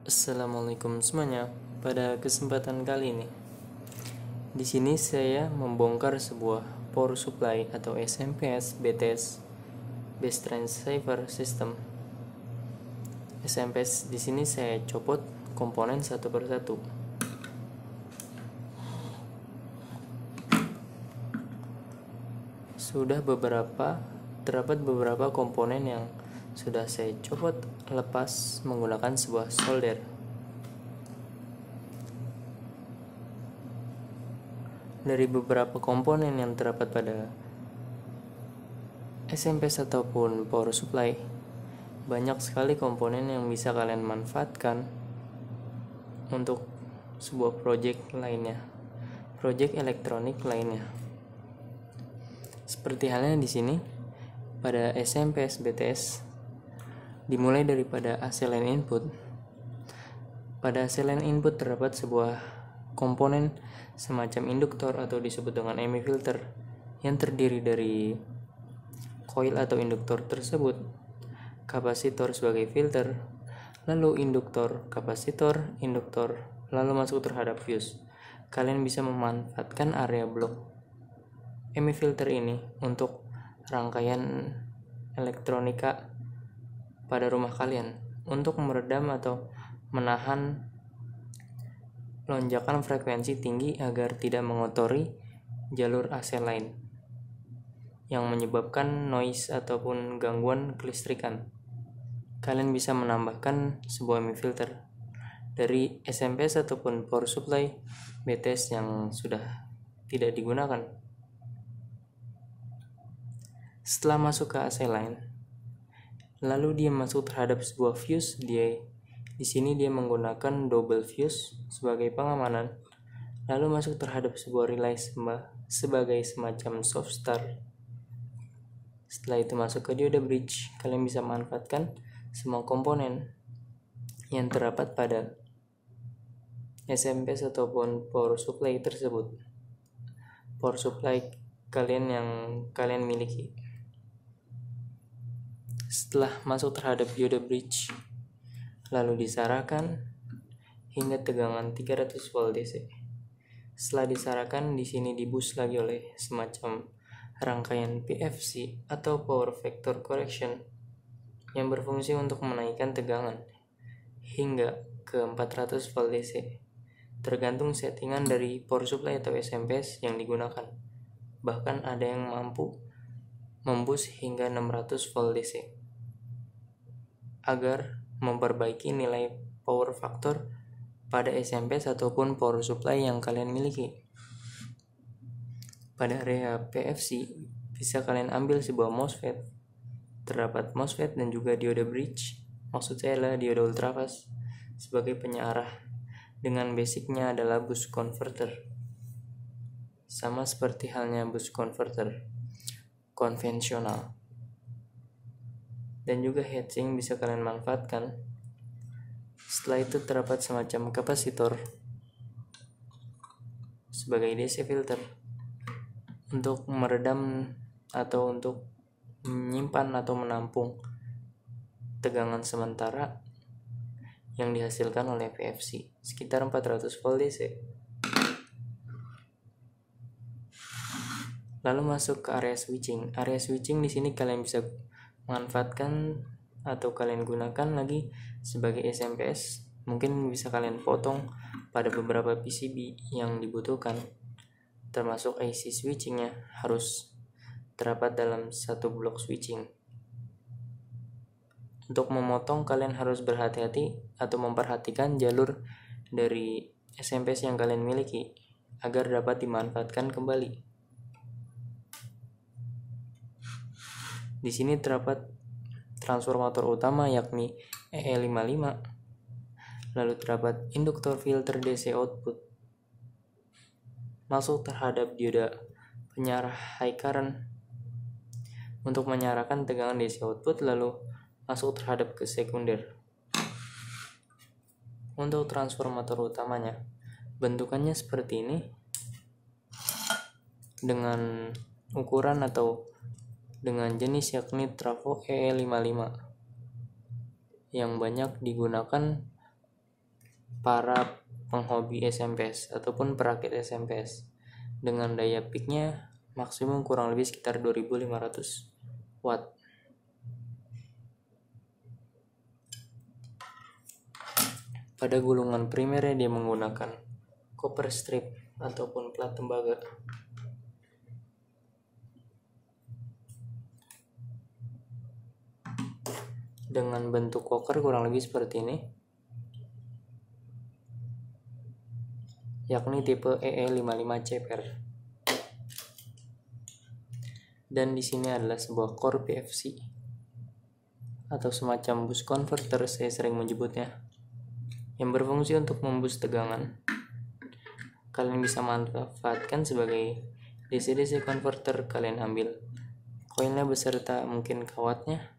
Assalamualaikum semuanya. Pada kesempatan kali ini, di sini saya membongkar sebuah power supply atau SMP BTS Base Transceiver System. SMP di sini saya copot komponen satu persatu. Terdapat beberapa komponen yang sudah saya copot lepas menggunakan sebuah solder. Dari beberapa komponen yang terdapat pada SMP ataupun power supply, banyak sekali komponen yang bisa kalian manfaatkan untuk sebuah project elektronik lainnya. Seperti halnya di sini pada SMP BTS, dimulai daripada AC line input. Pada AC line input terdapat sebuah komponen semacam induktor atau disebut dengan ME filter yang terdiri dari coil atau induktor tersebut, kapasitor sebagai filter, lalu induktor, kapasitor, induktor, lalu masuk terhadap fuse. Kalian bisa memanfaatkan area blok ME filter ini untuk rangkaian elektronika pada rumah kalian untuk meredam atau menahan lonjakan frekuensi tinggi agar tidak mengotori jalur AC line yang menyebabkan noise ataupun gangguan kelistrikan. Kalian bisa menambahkan sebuah ME filter dari SMP ataupun power supply BTS yang sudah tidak digunakan. Setelah masuk ke AC line, lalu dia masuk terhadap sebuah fuse. Di sini dia menggunakan double fuse sebagai pengamanan, lalu masuk terhadap sebuah relay sebagai semacam soft start. Setelah itu masuk ke diode bridge. Kalian bisa manfaatkan semua komponen yang terdapat pada SMP ataupun power supply tersebut. Power supply kalian yang kalian miliki. Setelah masuk terhadap diode bridge, lalu disarahkan hingga tegangan 300 volt DC. Setelah disarahkan, di sini diboost lagi oleh semacam rangkaian PFC atau power factor correction yang berfungsi untuk menaikkan tegangan hingga ke 400 volt DC, tergantung settingan dari power supply atau SMP yang digunakan. Bahkan ada yang mampu memboost hingga 600 volt DC agar memperbaiki nilai power factor pada SMP ataupun power supply yang kalian miliki. Pada area PFC bisa kalian ambil sebuah MOSFET. Terdapat MOSFET dan juga diode bridge, maksud saya adalah diode ultrafast, sebagai penyarah dengan basicnya adalah boost converter. Sama seperti halnya boost converter konvensional. Dan juga heatsink bisa kalian manfaatkan. Setelah itu terdapat semacam kapasitor sebagai DC filter untuk meredam atau untuk menyimpan atau menampung tegangan sementara yang dihasilkan oleh PFC sekitar 400 volt DC. Lalu masuk ke area switching. Area switching di sini kalian bisa manfaatkan atau kalian gunakan lagi sebagai SMPS. Mungkin bisa kalian potong pada beberapa PCB yang dibutuhkan, termasuk IC switchingnya harus terdapat dalam satu blok switching. Untuk memotong kalian harus berhati-hati atau memperhatikan jalur dari SMPS yang kalian miliki agar dapat dimanfaatkan kembali. Di sini terdapat transformator utama yakni EE55, lalu terdapat induktor filter DC output, masuk terhadap diode penyarah high current untuk menyarahkan tegangan DC output, lalu masuk terhadap ke sekunder. Untuk transformator utamanya, bentukannya seperti ini dengan ukuran atau dengan jenis yakni trafo EE55 yang banyak digunakan para penghobi SMPS ataupun perakit SMPS dengan daya peaknya maksimum kurang lebih sekitar 2500 watt. Pada gulungan primernya dia menggunakan copper strip ataupun plat tembaga. Dengan bentuk koker kurang lebih seperti ini, yakni tipe EE55CPR. Dan di sini adalah sebuah core PFC atau semacam boost converter, saya sering menyebutnya, yang berfungsi untuk memboost tegangan. Kalian bisa manfaatkan sebagai DC-DC converter. Kalian ambil koilnya beserta mungkin kawatnya.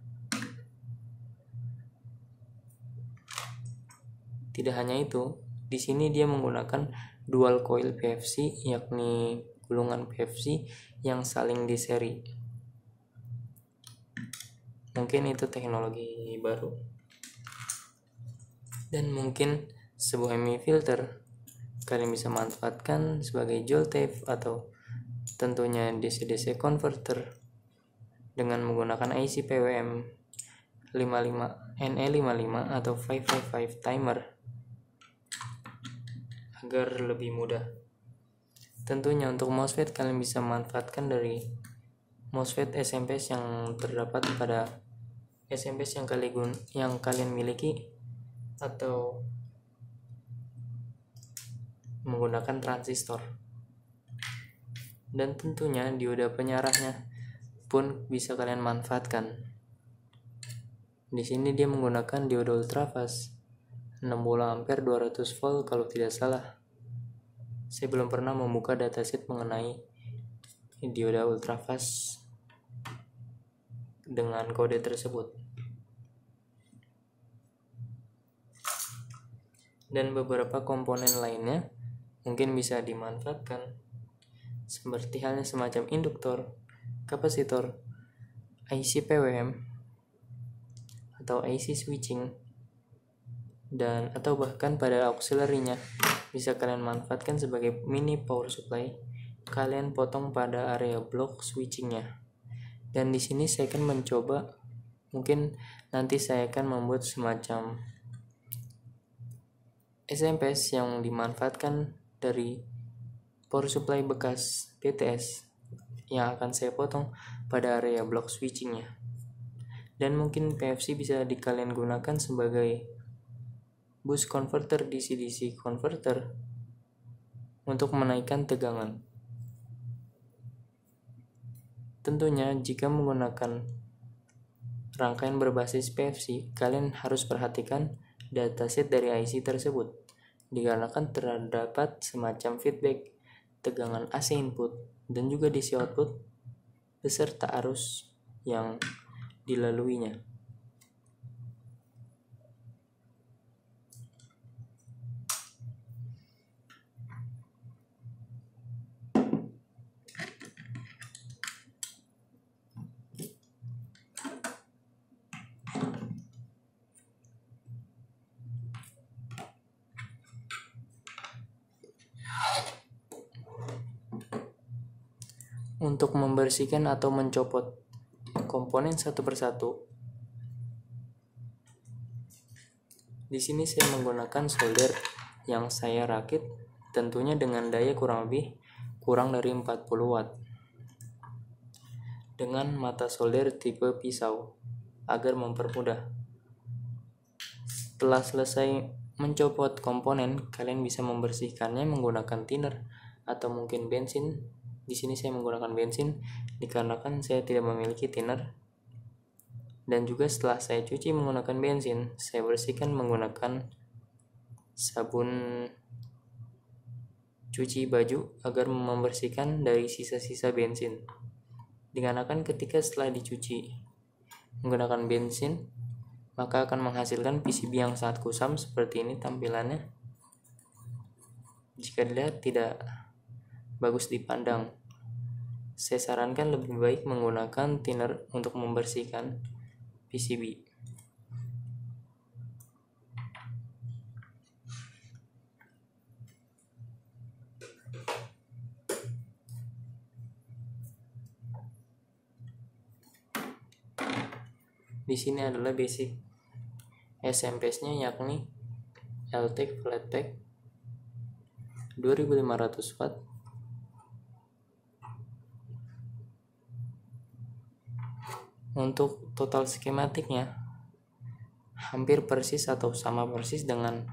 Tidak hanya itu, di sini dia menggunakan dual coil PFC, yakni gulungan PFC yang saling diseri. Mungkin itu teknologi baru. Dan mungkin sebuah MI filter kalian bisa manfaatkan sebagai Joule-tape atau tentunya DC-DC converter dengan menggunakan IC PWM 55NE55 atau 555 timer agar lebih mudah. Tentunya untuk MOSFET kalian bisa manfaatkan dari MOSFET SMPS yang terdapat pada SMPS yang kalian miliki, atau menggunakan transistor. Dan tentunya dioda penyarahnya pun bisa kalian manfaatkan. Di sini dia menggunakan dioda ultrafast 60 ampere 200 volt kalau tidak salah. Saya belum pernah membuka datasheet mengenai dioda ultrafast dengan kode tersebut. Dan beberapa komponen lainnya mungkin bisa dimanfaatkan, seperti halnya semacam induktor, kapasitor, IC PWM atau IC switching, dan atau bahkan pada auxiliary-nya bisa kalian manfaatkan sebagai mini power supply. Kalian potong pada area block switchingnya. Dan di sini saya akan mencoba, mungkin nanti saya akan membuat semacam SMPS yang dimanfaatkan dari power supply bekas BTS yang akan saya potong pada area block switchingnya. Dan mungkin PFC bisa kalian gunakan sebagai boost converter, DC-DC converter untuk menaikkan tegangan. Tentunya jika menggunakan rangkaian berbasis PFC, kalian harus perhatikan datasheet dari IC tersebut, dikarenakan terdapat semacam feedback tegangan AC input dan juga DC output beserta arus yang dilaluinya. Untuk membersihkan atau mencopot komponen satu persatu, di sini saya menggunakan solder yang saya rakit, tentunya dengan daya kurang dari 40 watt, dengan mata solder tipe pisau agar mempermudah. Setelah selesai mencopot komponen, kalian bisa membersihkannya menggunakan thinner atau mungkin bensin. Di sini saya menggunakan bensin dikarenakan saya tidak memiliki thinner. Dan juga setelah saya cuci menggunakan bensin, saya bersihkan menggunakan sabun cuci baju agar membersihkan dari sisa-sisa bensin. Dikarenakan ketika setelah dicuci menggunakan bensin, maka akan menghasilkan PCB yang sangat kusam seperti ini tampilannya. Jika dilihat tidak bagus dipandang, saya sarankan lebih baik menggunakan thinner untuk membersihkan PCB. Di sini adalah basic SMPS-nya, yakni LTEC Flatpak 2500 watt, untuk total skematiknya hampir persis atau sama persis dengan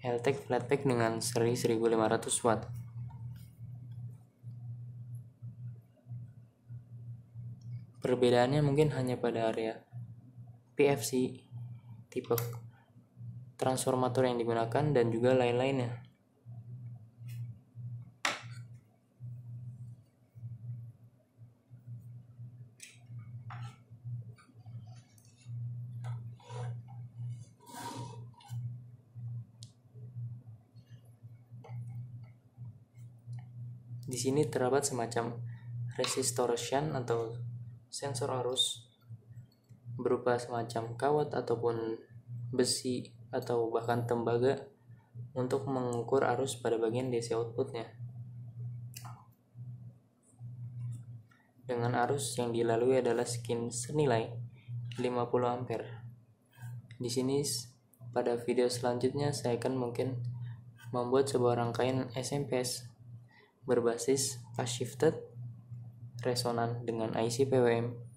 LTEC Flatpak dengan seri 1500 watt. Perbedaannya mungkin hanya pada area PFC, tipe transformator yang digunakan, dan juga lain-lainnya. Di sini terdapat semacam resistor shunt atau sensor arus berupa semacam kawat ataupun besi atau bahkan tembaga untuk mengukur arus pada bagian DC outputnya. Dengan arus yang dilalui adalah senilai 50 ampere. Di sini pada video selanjutnya saya akan mungkin membuat sebuah rangkaian SMPS berbasis fast shifted resonan dengan IC PWM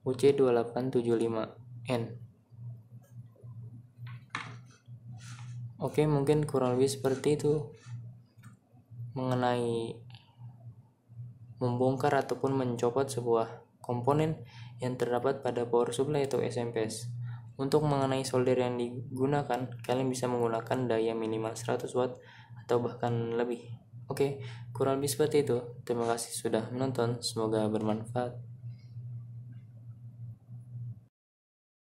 UC2875N. Oke, mungkin kurang lebih seperti itu mengenai membongkar ataupun mencopot sebuah komponen yang terdapat pada power supply atau SMPS. Untuk mengenai solder yang digunakan, kalian bisa menggunakan daya minimal 100 watt atau bahkan lebih. Oke, kurang lebih seperti itu. Terima kasih sudah menonton, semoga bermanfaat.